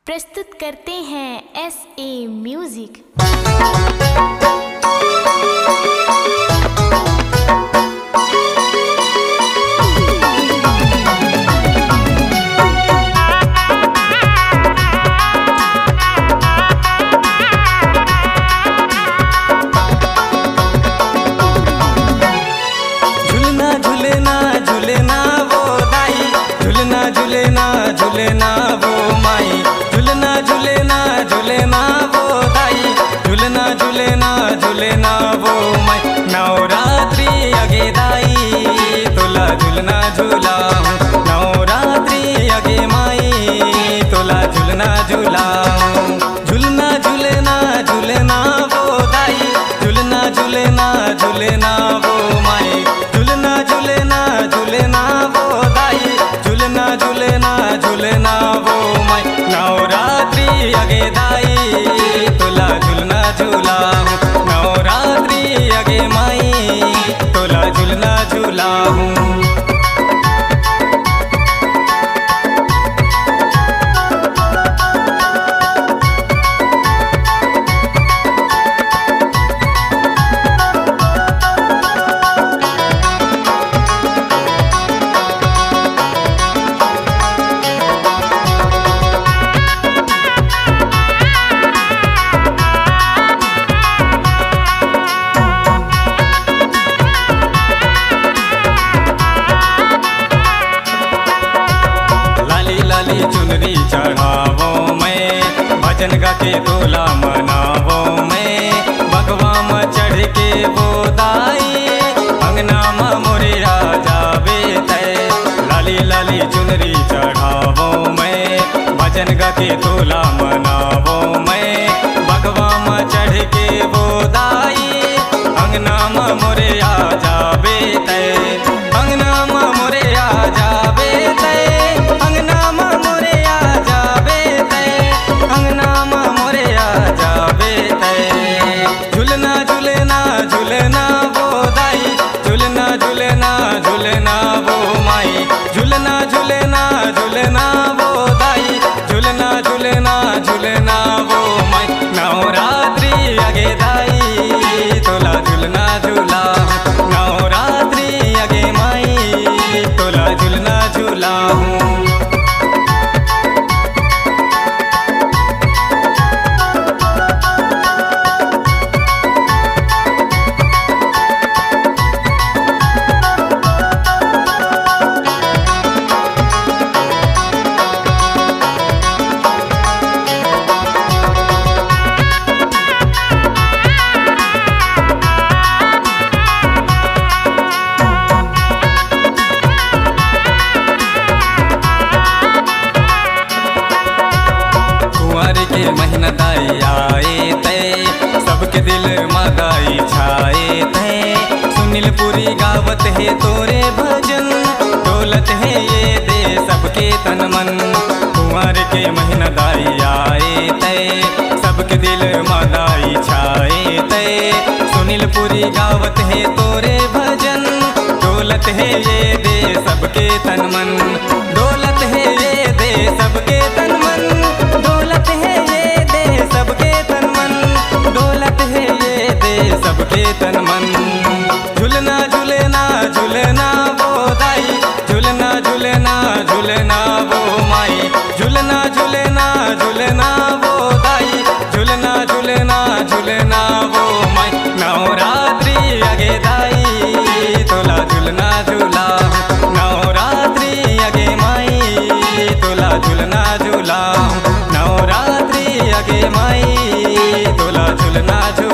प्रस्तुत करते हैं SA म्यूजिक। झुलना झुलना झुलना वो दाई, झुलना झुलना झुलना वो माई, झुलना झुलना झुलना वो दाई, झुलना झुलना झुलना वो माई। नवरात्रि अगे दाई तोला झुलना झूला हूँ, नवरात्रि अगे माई तोला झुलना झूला हूँ। झुलना झुलना झुलना वो दाई, झुलना झुलना झुलना वो माई, झुलना झुलना झुलना वो दाई, झुलना झुलना झुलना वो माई। नवरात्रि अगे दाई तोला झुलना झूला हूँ, नवरात्रि अगे माई तोला झुलना झूला हूँ। लाली चुनरी चढ़ावो मैं, भजन गा के तोला मनावो मैं, बगवा में चढ़ के वो दाई अंगना में मोरे आ जावे तय। लाली लाली चुनरी चढ़ावो मैं, भजन गा के तोला मनावो मैं, बगवा में चढ़ के वो दाई अंगना में मोरे आ जावे तय, अंगना में मोरे आ जावे तय, अंगना में मोरे आ जावे तय, अंगना में मोरे आ जावे तय। झुलना झुलना झुलना वो दाई, झुलना झुलना झुलना वो माई, झुलना झुलना झुलना वो दाई, झुलना झुलना झुलना वो माई। नवरात्रि अगे दाई तोला झुलना झूला, नवरात्रि अगे माई तोला झुलना झूला हूँ। के महीना दाई आए तय, सबके दिल में दाई छाए तय। सुनील पुरी गावत है तोरे भजन, डोलत है ये दे सबके तन मन। कुंवर के महीना दाई आए तय, सबके दिल में दाई छाए तय। सुनील पुरी गावत है तोरे भजन, डोलत है ये दे सबके तन मन, डोलत है ये दे सबके तन मन, डोलत है ये दे सबके तन मन, डोलत है ये दे सबके तन मन। झुलना झुलना झुलना वो दाई, झुलना झुलना झुलना वो माई, झुलना झुलना झुलना वो दाई, झुलना झुलना झुलना वो माई। नवरात्रि अगे दाई तोला झुलना झूला, नवरात्रि अगे माई तोला झुलना झूला, नवरात्रि अगे माई तोला झुलना झूला।